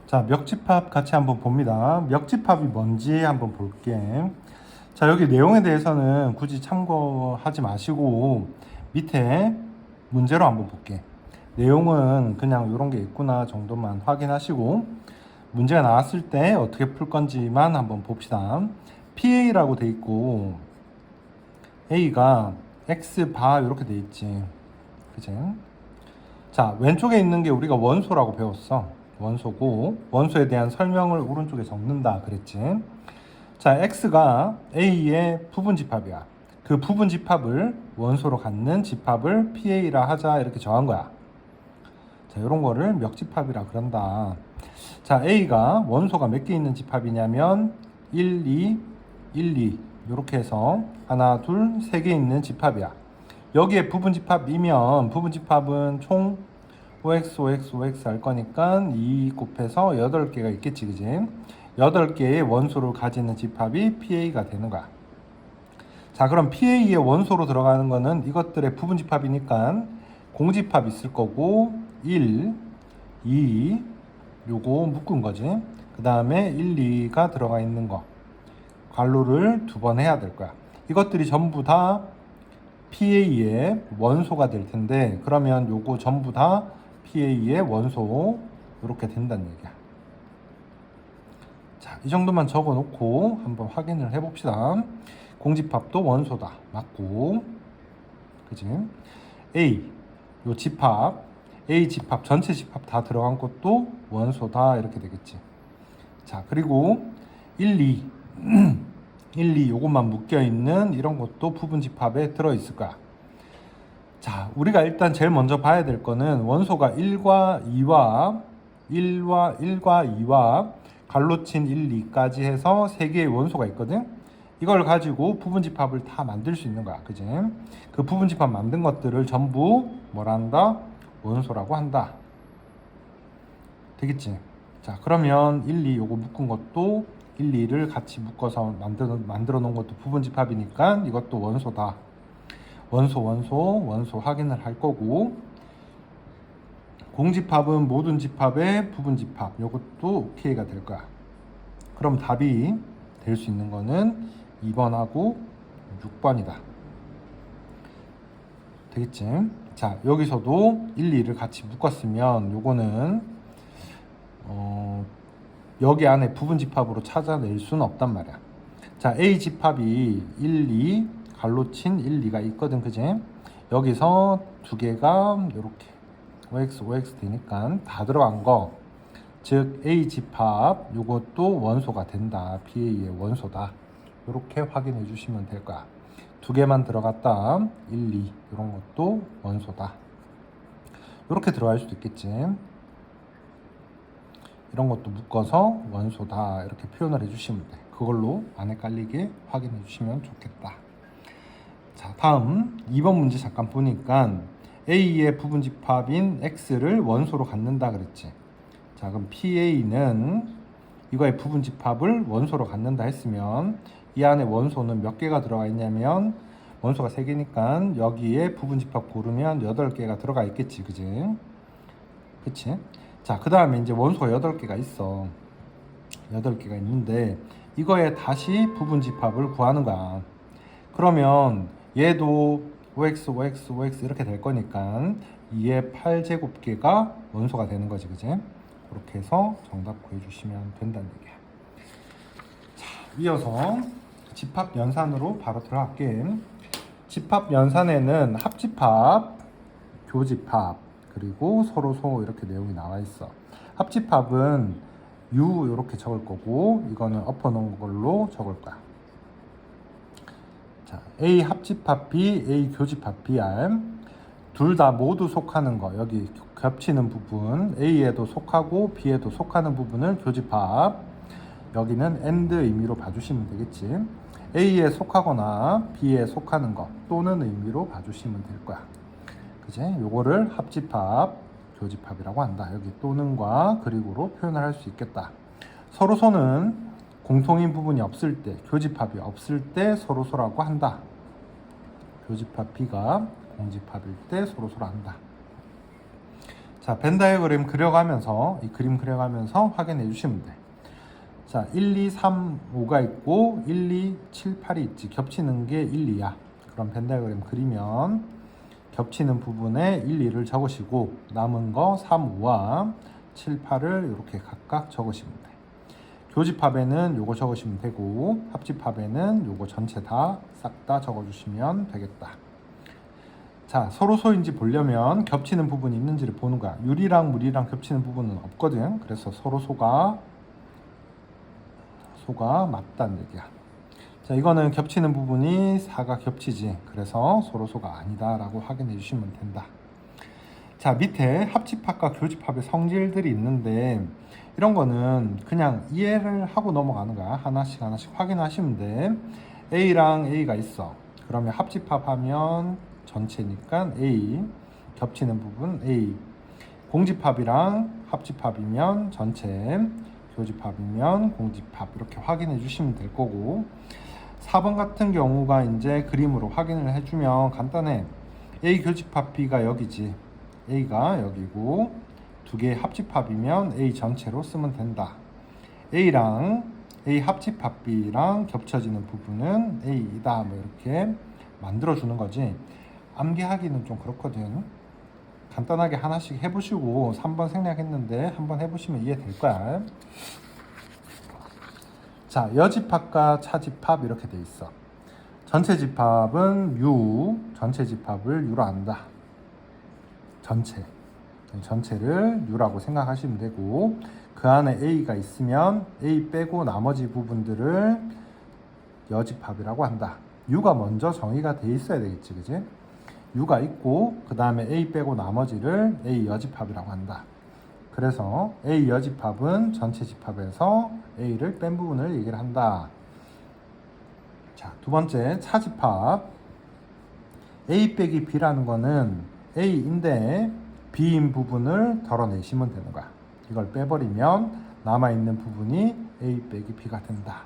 자, 멱집합 같이 한번 봅니다. 멱집합이 뭔지 한번 볼게. 자, 여기 내용에 대해서는 굳이 참고하지 마시고 밑에 문제로 한번 볼게. 내용은 그냥 이런 게 있구나 정도만 확인하시고 문제가 나왔을 때 어떻게 풀 건지만 한번 봅시다. PA라고 돼 있고 A가 X바 이렇게 돼 있지. 그치? 자, 왼쪽에 있는 게 우리가 원소라고 배웠어. 원소고 원소에 대한 설명을 오른쪽에 적는다 그랬지. 자, X가 A의 부분집합이야. 그 부분집합을 원소로 갖는 집합을 PA라 하자 이렇게 정한 거야. 자, 이런 거를 멱집합이라 그런다. 자, A가 원소가 몇 개 있는 집합이냐면 1, 2, 1, 2 이렇게 해서 하나, 둘, 세 개 있는 집합이야. 여기에 부분집합이면 부분집합은 총 OX, OX, OX 할 거니까 2 곱해서 8개가 있겠지, 그지? 8개의 원소를 가지는 집합이 PA가 되는 거야. 자, 그럼 PA의 원소로 들어가는 거는 이것들의 부분집합이니까 공집합 있을 거고 1, 2 요거 묶은 거지. 그 다음에 1, 2가 들어가 있는 거 괄호를 2번 해야 될 거야. 이것들이 전부 다 PA의 원소가 될 텐데 그러면 요거 전부 다 PA의 원소 이렇게 된다는 얘기야. 자, 이 정도만 적어 놓고 한번 확인을 해 봅시다. 공집합도 원소다. 맞고. 그지? A 요 집합 A 집합 전체 집합 다 들어간 것도 원소다 이렇게 되겠지. 자, 그리고 1, 2 1, 2 요것만 묶여 있는 이런 것도 부분 집합에 들어 있을 거야. 자, 우리가 일단 제일 먼저 봐야 될 거는 원소가 1과 2와 2와 갈로친 1, 2까지 해서 3개의 원소가 있거든. 이걸 가지고 부분집합을 다 만들 수 있는 거야. 그지? 그 부분집합 만든 것들을 전부 뭐라 한다? 원소라고 한다. 되겠지? 자, 그러면 1, 2 요거 묶은 것도 1, 2를 같이 묶어서 만들어 놓은 것도 부분집합이니까 이것도 원소다. 원소 확인을 할 거고, 공집합은 모든 집합의 부분집합 요것도 OK가 될 거야. 그럼 답이 될 수 있는 거는 2번하고 6번이다. 되겠지? 자, 여기서도 1, 2를 같이 묶었으면 요거는 여기 안에 부분집합으로 찾아낼 수는 없단 말이야. 자, A 집합이 1, 2 갈로친 1, 2가 있거든. 그지? 여기서 두 개가 이렇게 OX, OX 되니까 다 들어간 거, 즉 A 집합 요것도 원소가 된다. PA의 원소다. 이렇게 확인해 주시면 될 거야. 두 개만 들어갔다. 1, 2 이런 것도 원소다. 이렇게 들어갈 수도 있겠지. 이런 것도 묶어서 원소다 이렇게 표현을 해주시면 돼. 그걸로 안 헷갈리게 확인해 주시면 좋겠다. 자, 다음 2번 문제 잠깐 보니까 A의 부분집합인 X를 원소로 갖는다 그랬지. 자, 그럼 PA는 이거의 부분집합을 원소로 갖는다 했으면 이 안에 원소는 몇 개가 들어가 있냐면 원소가 3개니까 여기에 부분집합 고르면 8개가 들어가 있겠지. 그지? 그치? 자, 그 다음에 이제 원소가 8개가 있어. 8개가 있는데 이거에 다시 부분집합을 구하는 거야. 그러면 얘도 OX, OX, OX 이렇게 될 거니까 2의 8제곱계가 원소가 되는 거지. 그지? 그렇게 해서 정답 구해주시면 된다는 얘기야. 자, 이어서 집합 연산으로 바로 들어갈게. 집합 연산에는 합집합, 교집합, 그리고 서로소 이렇게 내용이 나와 있어. 합집합은 U 이렇게 적을 거고 이거는 엎어 놓은 걸로 적을 거야. 자, A 합집합 B, A 교집합 BR 둘 다 모두 속하는 거, 여기 겹치는 부분 A에도 속하고 B에도 속하는 부분을 교집합, 여기는 AND 의미로 봐주시면 되겠지. A에 속하거나 B에 속하는 거 또는 의미로 봐주시면 될 거야. 그지? 요거를 합집합, 교집합이라고 한다. 여기 또는과 그리고로 표현을 할 수 있겠다. 서로소는 공통인 부분이 없을 때, 교집합이 없을 때 서로소라고 한다. 교집합 B가 공집합일 때 서로소라 한다. 자, 벤 다이어그램 그려가면서 이 그림 그려가면서 확인해 주시면 돼. 자, 1, 2, 3, 5가 있고 1, 2, 7, 8이 있지. 겹치는 게 1, 2야. 그럼 벤 다이어그램 그리면 겹치는 부분에 1, 2를 적으시고 남은 거 3, 5와 7, 8을 이렇게 각각 적으시면 돼. 교집합에는 요거 적으시면 되고 합집합에는 요거 전체 다 싹 다 적어주시면 되겠다. 자, 서로소인지 보려면 겹치는 부분이 있는지를 보는 거야. 유리랑 물이랑 겹치는 부분은 없거든. 그래서 서로소가 맞다는 얘기야. 자, 이거는 겹치는 부분이 4가 겹치지. 그래서 서로소가 아니다 라고 확인해 주시면 된다. 자, 밑에 합집합과 교집합의 성질들이 있는데 이런 거는 그냥 이해를 하고 넘어가는 거야. 하나씩 확인하시면 돼. A랑 A가 있어. 그러면 합집합하면 전체니까 A, 겹치는 부분 A. 공집합이랑 합집합이면 전체, 교집합이면 공집합 이렇게 확인해 주시면 될 거고 4번 같은 경우가 이제 그림으로 확인을 해주면 간단해. A 교집합 B가 여기지. A가 여기고 두 개의 합집합이면 A 전체로 쓰면 된다. A랑 A 합집합 B랑 겹쳐지는 부분은 A이다. 뭐 이렇게 만들어주는 거지. 암기하기는 좀 그렇거든. 간단하게 하나씩 해보시고 3번 생략했는데 한번 해보시면 이해될 거야. 자, 여집합과 차집합 이렇게 돼 있어. 전체 집합은 U, 전체 집합을 U로 안다. 전체를 U라고 생각하시면 되고 그 안에 A가 있으면 A 빼고 나머지 부분들을 여집합이라고 한다. U가 먼저 정의가 돼 있어야 되겠지, 그지? U가 있고 그 다음에 A 빼고 나머지를 A 여집합이라고 한다. 그래서 A 여집합은 전체 집합에서 A를 뺀 부분을 얘기를 한다. 자, 두 번째 차집합. A 빼기 B라는 거는 A인데 B인 부분을 덜어내시면 되는 거야. 이걸 빼버리면 남아있는 부분이 A 빼기 B가 된다.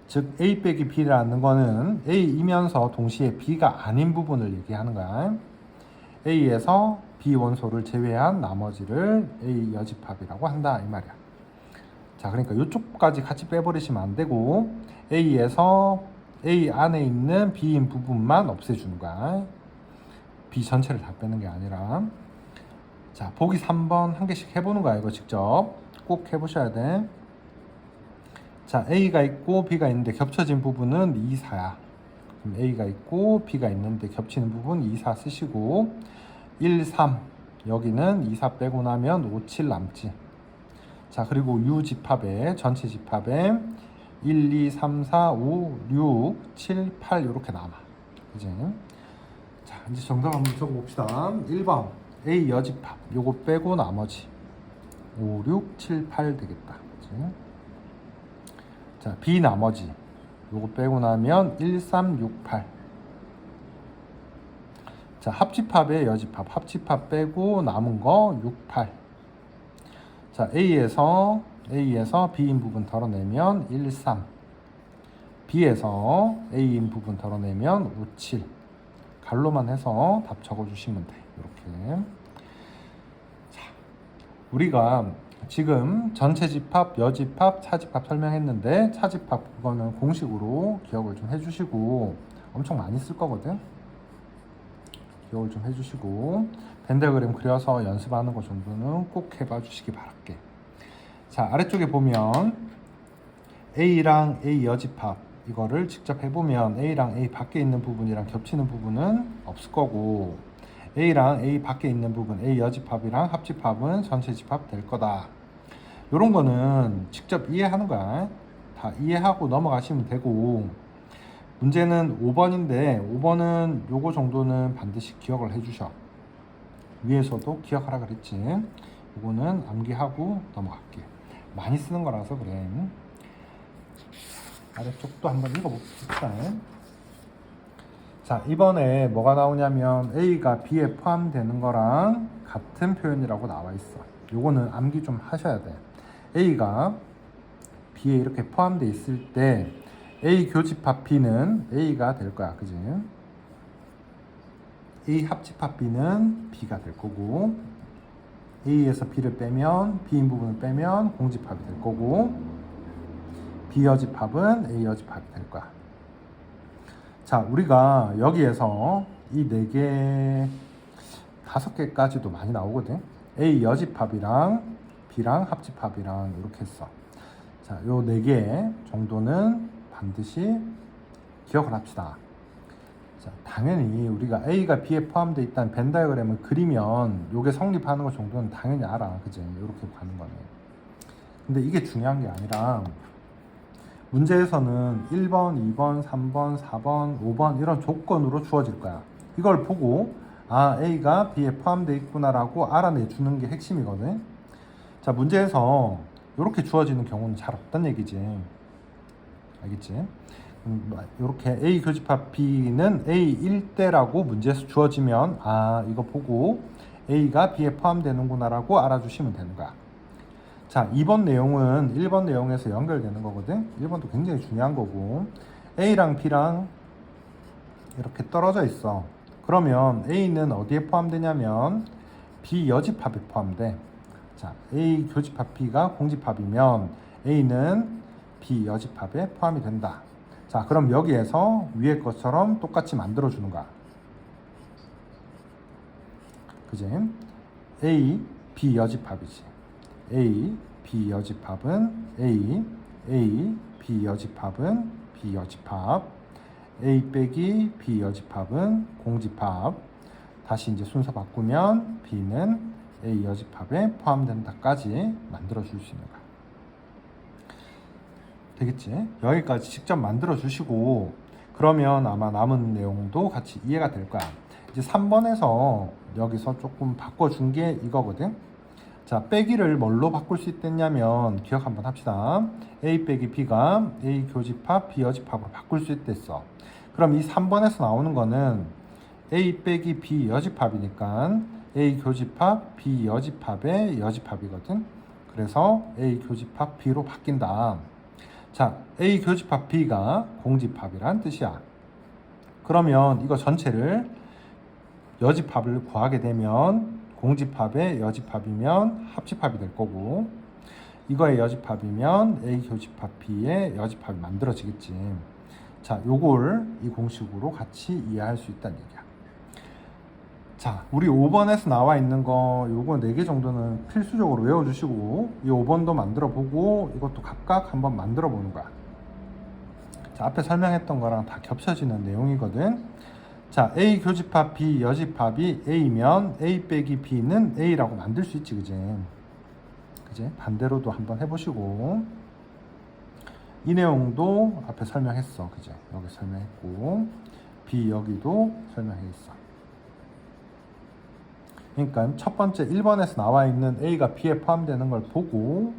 즉 A 빼기 B라는 거는 A이면서 동시에 B가 아닌 부분을 얘기하는 거야. A에서 B 원소를 제외한 나머지를 A 여집합이라고 한다 이 말이야. 자, 그러니까 이쪽까지 같이 빼버리시면 안 되고 A에서 A 안에 있는 B인 부분만 없애주는 거야. B 전체를 다 빼는 게 아니라. 자, 보기 3번 한 개씩 해보는 거야. 이거 직접 꼭 해보셔야 돼. 자, A가 있고 B가 있는데 겹쳐진 부분은 2, 4야. 그럼 A가 있고 B가 있는데 겹치는 부분 2, 4 쓰시고 1, 3 여기는 2, 4 빼고 나면 5, 7 남지. 자, 그리고 U 집합에 전체 집합에 1, 2, 3, 4, 5, 6, 7, 8 이렇게 남아. 그지? 자, 이제 정답 한번 적어봅시다. 1번 A 여집합 요거 빼고 나머지 5, 6, 7, 8 되겠다. 그치? 자, B 나머지 요거 빼고 나면 1, 3, 6, 8. 자, 합집합의 여집합 합집합 빼고 남은 거 6, 8. 자, A에서 B인 부분 덜어내면 1, 3. B에서 A인 부분 덜어내면 5, 7. 갈로만 해서 답 적어주시면 돼. 이렇게. 자, 우리가 지금 전체 집합, 여집합, 차집합 설명했는데 차집합 그거는 공식으로 기억을 좀 해주시고 엄청 많이 쓸 거거든. 기억을 좀 해주시고 벤 다이어그램 그려서 연습하는 거 정도는 꼭 해봐 주시기 바랄게. 자, 아래쪽에 보면 A랑 A 여집합 이거를 직접 해보면 A랑 A 밖에 있는 부분이랑 겹치는 부분은 없을 거고 A랑 A 밖에 있는 부분 A 여집합이랑 합집합은 전체 집합 될 거다. 요런 거는 직접 이해하는 거야. 다 이해하고 넘어가시면 되고 문제는 5번인데 5번은 요거 정도는 반드시 기억을 해주셔. 위에서도 기억하라 그랬지. 요거는 암기하고 넘어갈게. 많이 쓰는 거라서 그래. 아래쪽도 한번 읽어봅시다. 자, 이번에 뭐가 나오냐면 A가 B에 포함되는 거랑 같은 표현이라고 나와 있어. 요거는 암기 좀 하셔야 돼. A가 B에 이렇게 포함되어 있을 때 A 교집합 B는 A가 될 거야. 그지? A 합집합 B는 B가 될 거고 A에서 B를 빼면 B인 부분을 빼면 공집합이 될 거고 B 여집합은 A 여집합이 될 거야. 자, 우리가 여기에서 이 4개, 5개까지도 많이 나오거든. A 여집합이랑 B랑 합집합이랑 이렇게 했어. 자, 요 4개 정도는 반드시 기억을 합시다. 자, 당연히 우리가 A가 B에 포함되어 있다는 벤 다이어그램을 그리면 요게 성립하는 것 정도는 당연히 알아. 그지? 이렇게 가는 거네. 근데 이게 중요한 게 아니라 문제에서는 1번, 2번, 3번, 4번, 5번 이런 조건으로 주어질 거야. 이걸 보고 아, A가 B에 포함되어 있구나라고 알아내 주는 게 핵심이거든. 자, 문제에서 이렇게 주어지는 경우는 잘 없단 얘기지. 알겠지? 이렇게 A 교집합 B는 A 1대라고 문제에서 주어지면 아, 이거 보고 A가 B에 포함되는구나 라고 알아주시면 되는 거야. 자, 2번 내용은 1번 내용에서 연결되는 거거든. 1번도 굉장히 중요한 거고 A랑 B랑 이렇게 떨어져 있어. 그러면 A는 어디에 포함되냐면 B 여집합에 포함돼. 자, A 교집합 B가 공집합이면 A는 B 여집합에 포함이 된다. 자, 그럼 여기에서 위에 것처럼 똑같이 만들어 주는 거야. 그지? A, B 여집합이지. A, B 여집합은 A, B 여집합은 B 여집합, A 빼기 B 여집합은 공집합. 다시 이제 순서 바꾸면 B는 A 여집합에 포함된다까지 만들어 줄 수 있는 거야. 되겠지? 여기까지 직접 만들어 주시고 그러면 아마 남은 내용도 같이 이해가 될 거야. 이제 3번에서 여기서 조금 바꿔준 게 이거거든. 자, 빼기를 뭘로 바꿀 수 있겠냐면 기억 한번 합시다. A 빼기 B가 A 교집합 B 여집합으로 바꿀 수 있댔어. 그럼 이 3번에서 나오는 거는 A 빼기 B 여집합이니까 A 교집합 B 여집합의 여집합이거든. 그래서 A 교집합 B로 바뀐다. 자, A 교집합 B가 공집합이란 뜻이야. 그러면 이거 전체를 여집합을 구하게 되면 공집합의 여집합이면 합집합이 될 거고 이거의 여집합이면 A 교집합 B의 여집합이 만들어지겠지. 자, 요걸 이 공식으로 같이 이해할 수 있다는 얘기야. 자, 우리 5번에서 나와 있는 거 요거 4개 정도는 필수적으로 외워주시고 이 5번도 만들어 보고 이것도 각각 한번 만들어 보는 거야. 자, 앞에 설명했던 거랑 다 겹쳐지는 내용이거든. 자, A 교집합 B 여집합이 A면 A 빼기 B는 A라고 만들 수 있지, 그지? 그지? 반대로도 한번 해보시고 이 내용도 앞에 설명했어, 그지? 여기 설명했고 B 여기도 설명했어. 그러니까 첫 번째 1번에서 나와 있는 A가 B에 포함되는 걸 보고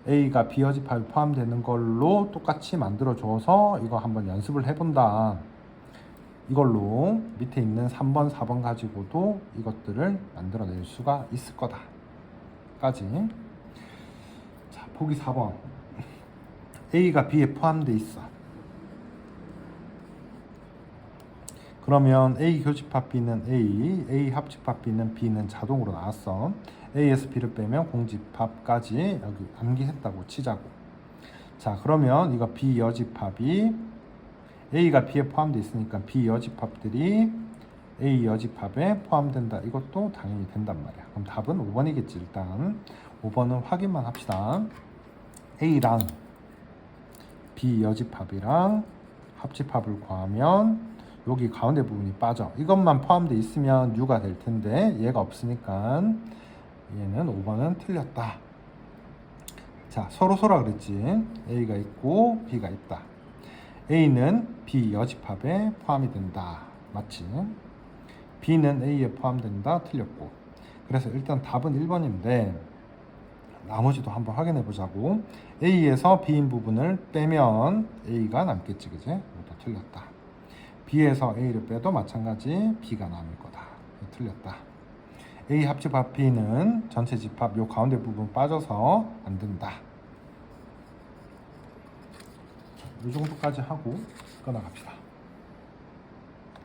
A가 B 여집합에 포함되는 걸로 똑같이 만들어 줘서 이거 한번 연습을 해본다. 이걸로 밑에 있는 3번, 4번 가지고도 이것들을 만들어낼 수가 있을 거다. 까지. 자, 보기 4번. A가 B에 포함되어 있어. 그러면 A 교집합 B는 A 합집합 B는 B는 자동으로 나왔어. A에서 B를 빼면 공집합까지 여기 암기했다고 치자고. 자, 그러면 이거 B 여집합이 A가 B에 포함되어 있으니까 B 여집합들이 A 여집합에 포함된다. 이것도 당연히 된단 말이야. 그럼 답은 5번이겠지. 일단 5번은 확인만 합시다. A랑 B 여집합이랑 합집합을 구하면 여기 가운데 부분이 빠져. 이것만 포함되어 있으면 U가 될 텐데 얘가 없으니까 얘는 5번은 틀렸다. 자, 서로서로 그랬지. A가 있고 B가 있다. A는 B 여집합에 포함이 된다. 맞지? B는 A에 포함된다. 틀렸고. 그래서 일단 답은 1번인데 나머지도 한번 확인해 보자고. A에서 B인 부분을 빼면 A가 남겠지, 그지? 이것도 틀렸다. B에서 A를 빼도 마찬가지 B가 남을 거다. 틀렸다. A 합집합 B는 전체 집합 요 가운데 부분 빠져서 안 된다. 이 정도까지 하고 끊어갑시다.